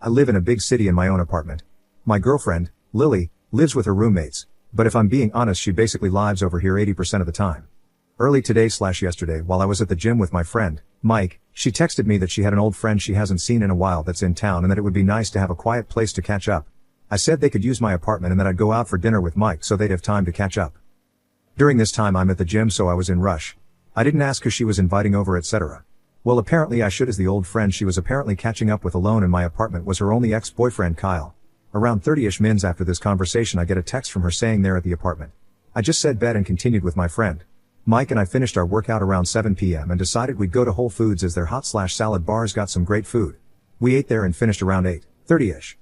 I live in a big city in my own apartment. My girlfriend, Lily, lives with her roommates, but if I'm being honest she basically lives over here 80% of the time. Early today/yesterday while I was at the gym with my friend, Mike, she texted me that she had an old friend she hasn't seen in a while that's in town and that it would be nice to have a quiet place to catch up. I said they could use my apartment and that I'd go out for dinner with Mike so they'd have time to catch up. During this time I'm at the gym so I was in rush. I didn't ask who she was inviting over etc. Well apparently I should as the old friend she was apparently catching up with alone in my apartment was her only ex-boyfriend Kyle. Around 30ish minutes after this conversation I get a text from her saying they're at the apartment. I just said bed and continued with my friend. Mike and I finished our workout around 7 p.m. and decided we'd go to Whole Foods as their hot/salad bar's got some great food. We ate there and finished around 8:30ish.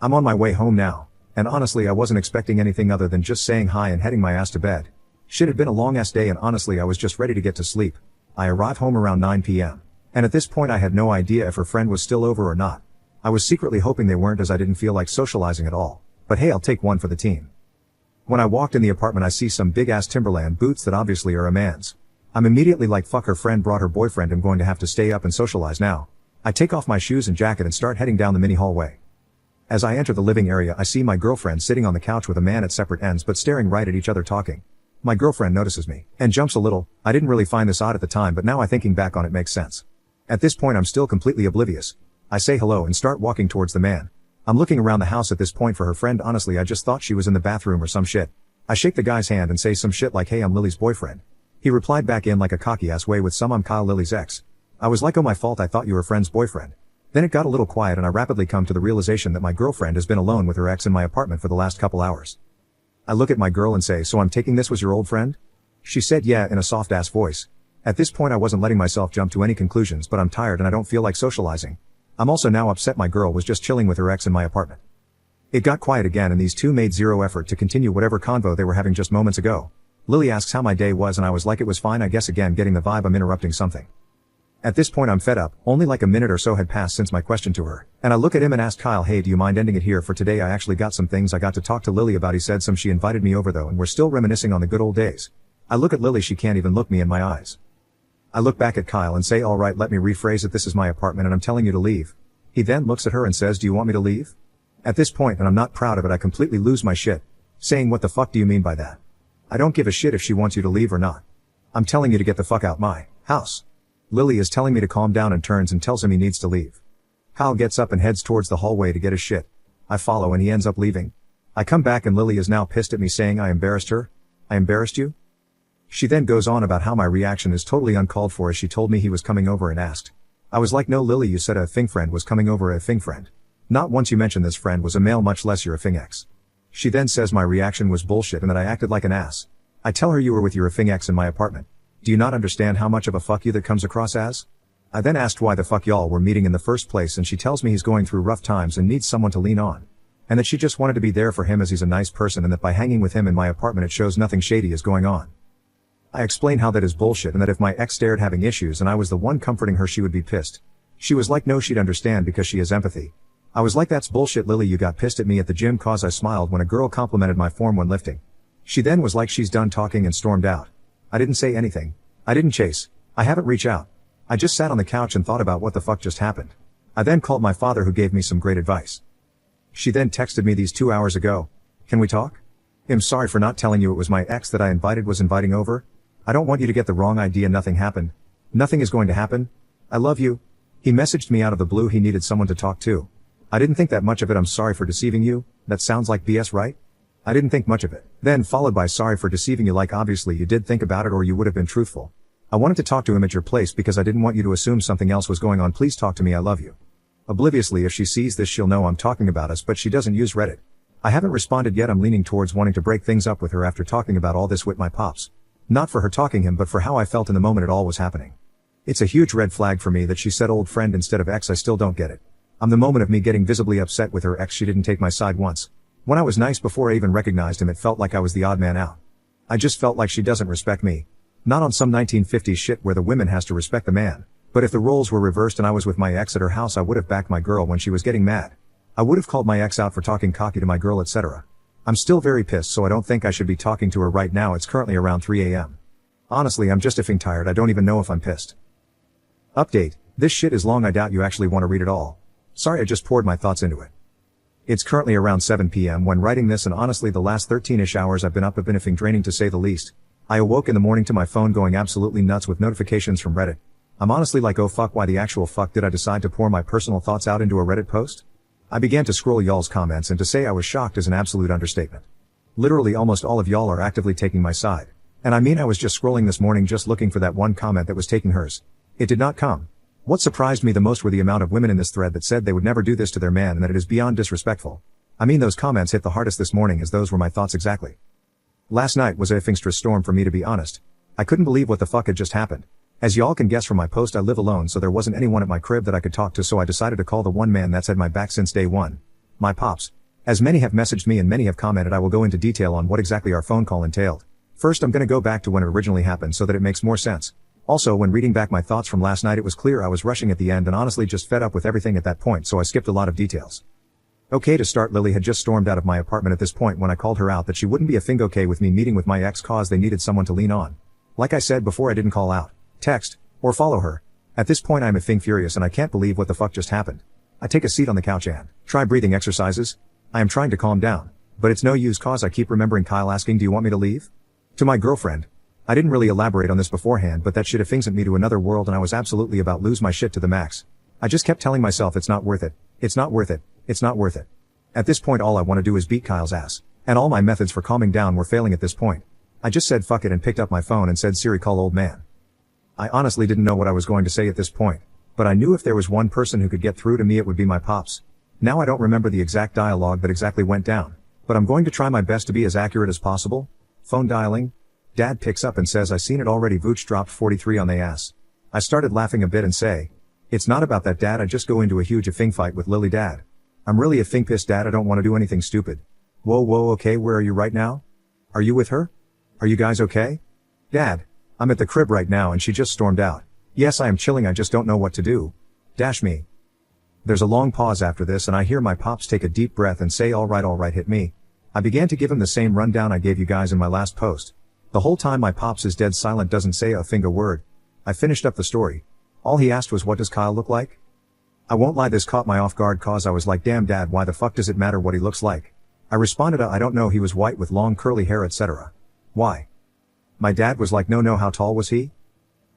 I'm on my way home now, and honestly I wasn't expecting anything other than just saying hi and heading my ass to bed. Shit had been a long ass day and honestly I was just ready to get to sleep. I arrive home around 9 p.m. and at this point I had no idea if her friend was still over or not. I was secretly hoping they weren't as I didn't feel like socializing at all, but hey I'll take one for the team. When I walked in the apartment I see some big ass Timberland boots that obviously are a man's. I'm immediately like fuck her friend brought her boyfriend I'm going to have to stay up and socialize now. I take off my shoes and jacket and start heading down the mini hallway. As I enter the living area I see my girlfriend sitting on the couch with a man at separate ends but staring right at each other talking. My girlfriend notices me, and jumps a little. I didn't really find this odd at the time but now thinking back on it makes sense. At this point I'm still completely oblivious. I say hello and start walking towards the man. I'm looking around the house at this point for her friend honestly I just thought she was in the bathroom or some shit. I shake the guy's hand and say some shit like hey I'm Lily's boyfriend. He replied back in like a cocky ass way with some I'm Kyle Lily's ex. I was like oh my fault I thought you were friend's boyfriend. Then it got a little quiet and I rapidly come to the realization that my girlfriend has been alone with her ex in my apartment for the last couple hours. I look at my girl and say so I'm taking this was your old friend? She said yeah in a soft ass voice. At this point I wasn't letting myself jump to any conclusions but I'm tired and I don't feel like socializing. I'm also now upset my girl was just chilling with her ex in my apartment. It got quiet again and these two made zero effort to continue whatever convo they were having just moments ago. Lily asks how my day was and I was like it was fine I guess again getting the vibe I'm interrupting something. At this point I'm fed up, only like a minute or so had passed since my question to her, and I look at him and ask Kyle hey do you mind ending it here for today I actually got some things I got to talk to Lily about he said some she invited me over though and we're still reminiscing on the good old days. I look at Lily she can't even look me in my eyes. I look back at Kyle and say alright let me rephrase it this is my apartment and I'm telling you to leave. He then looks at her and says do you want me to leave? At this point and I'm not proud of it I completely lose my shit. Saying what the fuck do you mean by that? I don't give a shit if she wants you to leave or not. I'm telling you to get the fuck out my house. Lily is telling me to calm down and turns and tells him he needs to leave. Kyle gets up and heads towards the hallway to get his shit. I follow and he ends up leaving. I come back and Lily is now pissed at me saying I embarrassed her? I embarrassed you? She then goes on about how my reaction is totally uncalled for as she told me he was coming over and asked. I was like no Lily you said a thing friend was coming over a thing friend. Not once you mentioned this friend was a male much less your thing ex. She then says my reaction was bullshit and that I acted like an ass. I tell her you were with your thing ex in my apartment. Do you not understand how much of a fuck you that comes across as? I then asked why the fuck y'all were meeting in the first place and she tells me he's going through rough times and needs someone to lean on. And that she just wanted to be there for him as he's a nice person and that by hanging with him in my apartment it shows nothing shady is going on. I explain how that is bullshit and that if my ex stared having issues and I was the one comforting her she would be pissed. She was like no she'd understand because she has empathy. I was like that's bullshit Lily you got pissed at me at the gym cause I smiled when a girl complimented my form when lifting. She then was like she's done talking and stormed out. I didn't say anything. I didn't chase. I haven't reached out. I just sat on the couch and thought about what the fuck just happened. I then called my father who gave me some great advice. She then texted me these 2 hours ago. Can we talk? I'm sorry for not telling you it was my ex that I invited was inviting over. I don't want you to get the wrong idea nothing happened. Nothing is going to happen. I love you. He messaged me out of the blue he needed someone to talk to. I didn't think that much of it I'm sorry for deceiving you, that sounds like BS right? I didn't think much of it. Then followed by sorry for deceiving you like obviously you did think about it or you would have been truthful. I wanted to talk to him at your place because I didn't want you to assume something else was going on please talk to me I love you. Obliviously if she sees this she'll know I'm talking about us but she doesn't use Reddit. I haven't responded yet I'm leaning towards wanting to break things up with her after talking about all this with my pops. Not for her talking him but for how I felt in the moment it all was happening. It's a huge red flag for me that she said old friend instead of ex I still don't get it. I'm the moment of me getting visibly upset with her ex she didn't take my side once. When I was nice before I even recognized him it felt like I was the odd man out. I just felt like she doesn't respect me. Not on some 1950s shit where the woman has to respect the man. But if the roles were reversed and I was with my ex at her house I would have backed my girl when she was getting mad. I would have called my ex out for talking cocky to my girl etc. I'm still very pissed so I don't think I should be talking to her right now it's currently around 3 a.m. Honestly I'm just effing tired I don't even know if I'm pissed. Update, this shit is long I doubt you actually want to read it all. Sorry I just poured my thoughts into it. It's currently around 7 p.m. when writing this, and honestly the last 13-ish hours I've been up have been effing draining to say the least. I awoke in the morning to my phone going absolutely nuts with notifications from Reddit. I'm honestly like, oh fuck, why the actual fuck did I decide to pour my personal thoughts out into a Reddit post? I began to scroll y'all's comments, and to say I was shocked is an absolute understatement. Literally almost all of y'all are actively taking my side. And I mean, I was just scrolling this morning just looking for that one comment that was taking hers. It did not come. What surprised me the most were the amount of women in this thread that said they would never do this to their man and that it is beyond disrespectful. I mean, those comments hit the hardest this morning, as those were my thoughts exactly. Last night was a effing storm for me, to be honest. I couldn't believe what the fuck had just happened. As y'all can guess from my post, I live alone, so there wasn't anyone at my crib that I could talk to, so I decided to call the one man that's had my back since day one. My pops. As many have messaged me and many have commented, I will go into detail on what exactly our phone call entailed. First, I'm gonna go back to when it originally happened so that it makes more sense. Also, when reading back my thoughts from last night, it was clear I was rushing at the end and honestly just fed up with everything at that point, so I skipped a lot of details. Okay, to start, Lily had just stormed out of my apartment at this point when I called her out that she wouldn't be a thing okay with me meeting with my ex cause they needed someone to lean on. Like I said before, I didn't call out, text, or follow her. At this point I'm a thing furious and I can't believe what the fuck just happened. I take a seat on the couch and try breathing exercises. I am trying to calm down, but it's no use cause I keep remembering Kyle asking, do you want me to leave? To my girlfriend. I didn't really elaborate on this beforehand, but that shit effing sent me to another world and I was absolutely about lose my shit to the max. I just kept telling myself it's not worth it, it's not worth it, it's not worth it. At this point all I want to do is beat Kyle's ass, and all my methods for calming down were failing at this point. I just said fuck it and picked up my phone and said, Siri, call old man. I honestly didn't know what I was going to say at this point, but I knew if there was one person who could get through to me it would be my pops. Now I don't remember the exact dialogue that exactly went down, but I'm going to try my best to be as accurate as possible. Phone dialing. Dad picks up and says, I seen it already, Vooch dropped 43 on the ass. I started laughing a bit and say, it's not about that, Dad, I just go into a huge effing fight with Lily, Dad. I'm really effing pissed, Dad, I don't want to do anything stupid. Whoa, okay, where are you right now? Are you with her? Are you guys okay? Dad, I'm at the crib right now and she just stormed out. Yes, I am chilling, I just don't know what to do. Dash me. There's a long pause after this and I hear my pops take a deep breath and say, all right, hit me. I began to give him the same rundown I gave you guys in my last post. The whole time my pops is dead silent, doesn't say a finger word. I finished up the story. All he asked was, what does Kyle look like? I won't lie, this caught my off guard cause I was like, damn Dad, why the fuck does it matter what he looks like? I responded, I don't know, he was white with long curly hair, etc. Why? My dad was like, no, how tall was he?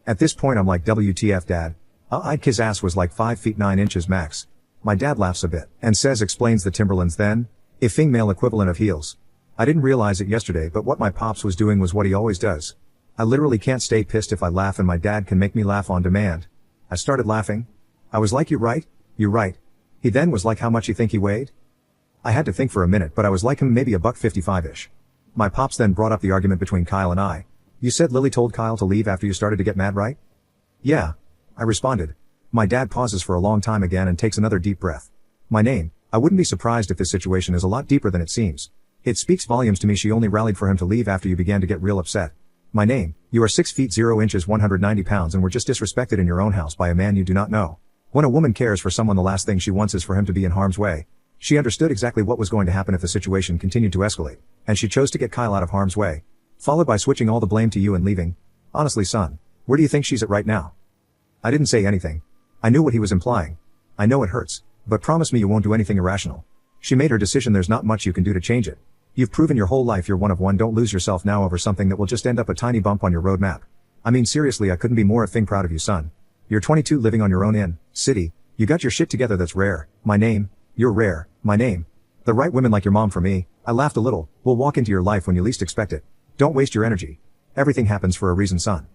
At this point I'm like, WTF, Dad? His ass was like 5 feet 9 inches max. My dad laughs a bit and says, explains the Timberlands then, effing male equivalent of heels. I didn't realize it yesterday, but what my pops was doing was what he always does. I literally can't stay pissed if I laugh, and my dad can make me laugh on demand. I started laughing. I was like, you're right. He then was like, how much you think he weighed? I had to think for a minute, but I was like, maybe $155-ish. My pops then brought up the argument between Kyle and I. You said Lily told Kyle to leave after you started to get mad, right? Yeah. I responded. My dad pauses for a long time again and takes another deep breath. My name. I wouldn't be surprised if this situation is a lot deeper than it seems. It speaks volumes to me she only rallied for him to leave after you began to get real upset. My name. You are 6 feet 0 inches 190 pounds and were just disrespected in your own house by a man you do not know. When a woman cares for someone, the last thing she wants is for him to be in harm's way. She understood exactly what was going to happen if the situation continued to escalate, and she chose to get Kyle out of harm's way. Followed by switching all the blame to you and leaving. Honestly, son, where do you think she's at right now? I didn't say anything. I knew what he was implying. I know it hurts, but promise me you won't do anything irrational. She made her decision, there's not much you can do to change it. You've proven your whole life you're one of one, don't lose yourself now over something that will just end up a tiny bump on your roadmap. I mean seriously, I couldn't be more effing proud of you, son. You're 22 living on your own in city. You got your shit together, that's rare. My name. You're rare. My name. The right women like your mom for me. I laughed a little. Will walk into your life when you least expect it. Don't waste your energy. Everything happens for a reason, son.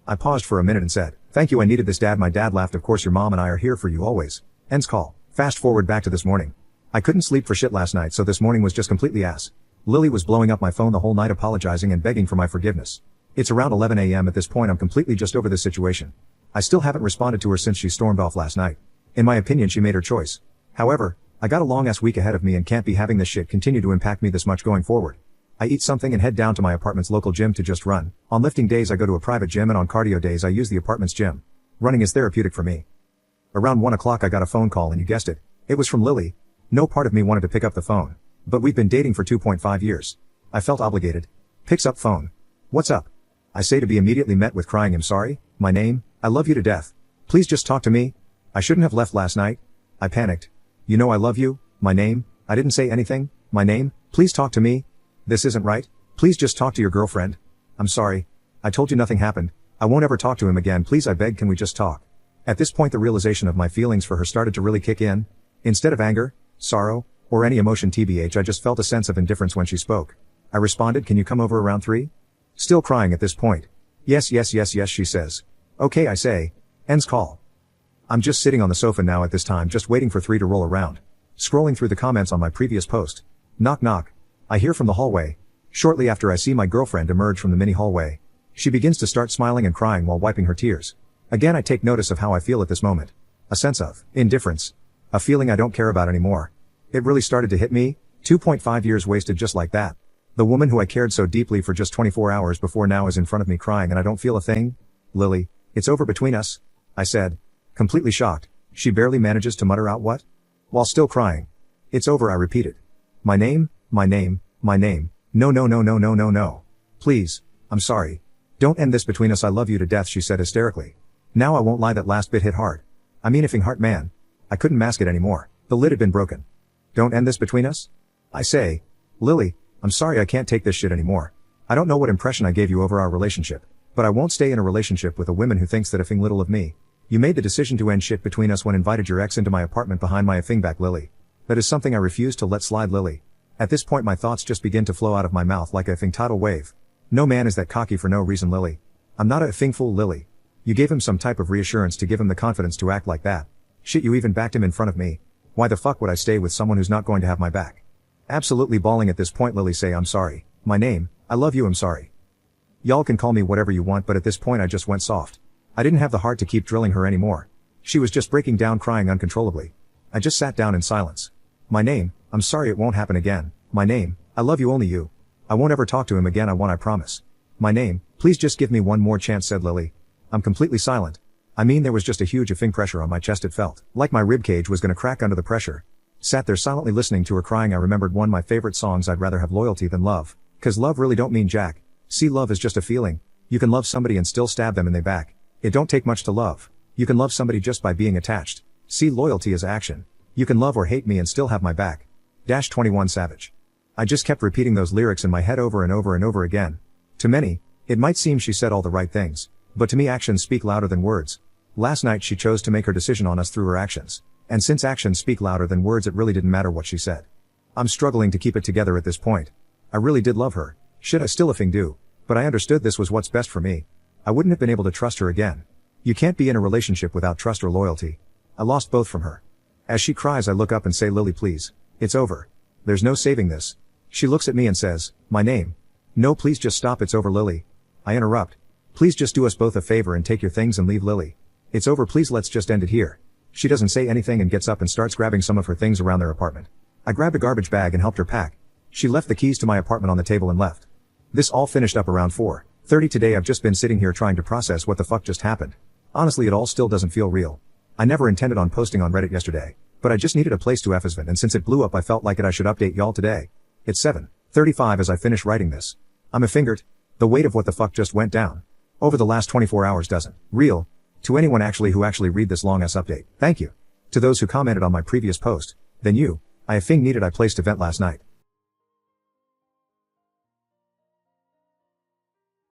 I paused for a minute and said, thank you, I needed this, Dad. My dad laughed, of course, your mom and I are here for you always. Ends call. Fast forward back to this morning. I couldn't sleep for shit last night, so this morning was just completely ass. Lily was blowing up my phone the whole night, apologizing and begging for my forgiveness. It's around 11 a.m. at this point. I'm completely just over this situation. I still haven't responded to her since she stormed off last night. In my opinion, she made her choice. However, I got a long ass week ahead of me and can't be having this shit continue to impact me this much going forward. I eat something and head down to my apartment's local gym to just run. On lifting days I go to a private gym, and on cardio days I use the apartment's gym. Running is therapeutic for me. Around 1 o'clock I got a phone call, and you guessed it. It was from Lily. No part of me wanted to pick up the phone. But we've been dating for 2.5 years. I felt obligated. Picks up phone. What's up? I say, to be immediately met with crying, I'm sorry. My name. I love you to death. Please just talk to me. I shouldn't have left last night. I panicked. You know I love you, my name, I didn't say anything, my name, please talk to me. This isn't right, please just talk to your girlfriend. I'm sorry. I told you nothing happened, I won't ever talk to him again, please I beg, can we just talk? At this point the realization of my feelings for her started to really kick in. Instead of anger, sorrow, or any emotion tbh, I just felt a sense of indifference when she spoke. I responded, can you come over around 3? Still crying at this point. Yes, she says. Okay, I say. Ends call. I'm just sitting on the sofa now at this time, just waiting for 3 to roll around. Scrolling through the comments on my previous post. Knock knock. I hear from the hallway. Shortly after I see my girlfriend emerge from the mini hallway. She begins to start smiling and crying while wiping her tears. Again I take notice of how I feel at this moment. A sense of indifference. A feeling I don't care about anymore. It really started to hit me, 2.5 years wasted just like that. The woman who I cared so deeply for just 24 hours before now is in front of me crying and I don't feel a thing. Lily, it's over between us, I said. Completely shocked, she barely manages to mutter out what? While still crying. It's over, I repeated. My name, my name, my name. No. Please, I'm sorry. Don't end this between us, I love you to death, she said hysterically. Now I won't lie, that last bit hit hard. I mean effing heart, man. I couldn't mask it anymore. The lid had been broken. Don't end this between us? I say. Lily, I'm sorry, I can't take this shit anymore. I don't know what impression I gave you over our relationship, but I won't stay in a relationship with a woman who thinks that effing little of me. You made the decision to end shit between us when invited your ex into my apartment behind my effing back, Lily. That is something I refuse to let slide, Lily. At this point my thoughts just begin to flow out of my mouth like a effing tidal wave. No man is that cocky for no reason, Lily. I'm not a effing fool, Lily. You gave him some type of reassurance to give him the confidence to act like that. Shit, you even backed him in front of me. Why the fuck would I stay with someone who's not going to have my back? Absolutely bawling at this point, Lily say, I'm sorry. My name, I love you, I'm sorry. Y'all can call me whatever you want, but at this point I just went soft. I didn't have the heart to keep drilling her anymore. She was just breaking down, crying uncontrollably. I just sat down in silence. My name, I'm sorry, it won't happen again. My name, I love you, only you. I won't ever talk to him again, I promise. My name, please just give me one more chance, said Lily. I'm completely silent. I mean, there was just a huge effing pressure on my chest, it felt like my ribcage was gonna crack under the pressure. Sat there silently listening to her crying. I remembered one of my favorite songs, I'd rather have loyalty than love. 'Cause love really don't mean jack. See, love is just a feeling. You can love somebody and still stab them in the back. It don't take much to love. You can love somebody just by being attached. See, loyalty is action. You can love or hate me and still have my back. 21 Savage. I just kept repeating those lyrics in my head over and over and over again. To many, it might seem she said all the right things, but to me actions speak louder than words. Last night she chose to make her decision on us through her actions. And since actions speak louder than words, it really didn't matter what she said. I'm struggling to keep it together at this point. I really did love her. Shit, I still effing do. But I understood this was what's best for me. I wouldn't have been able to trust her again. You can't be in a relationship without trust or loyalty. I lost both from her. As she cries, I look up and say, Lily, please. It's over. There's no saving this. She looks at me and says, my name. No, please just stop, it's over, Lily. I interrupt. Please just do us both a favor and take your things and leave, Lily. It's over, please, let's just end it here. She doesn't say anything and gets up and starts grabbing some of her things around their apartment. I grabbed a garbage bag and helped her pack. She left the keys to my apartment on the table and left. This all finished up around 4:30 today. I've just been sitting here trying to process what the fuck just happened. Honestly, it all still doesn't feel real. I never intended on posting on Reddit yesterday, but I just needed a place to FSVent, and since it blew up I felt like I should update y'all today. It's 7:35 as I finish writing this. I'm a fingered. The weight of what the fuck just went down over the last 24 hours doesn't real to anyone who actually read this long ass update. Thank you. To those who commented on my previous post, then you, I needed a place to vent last night.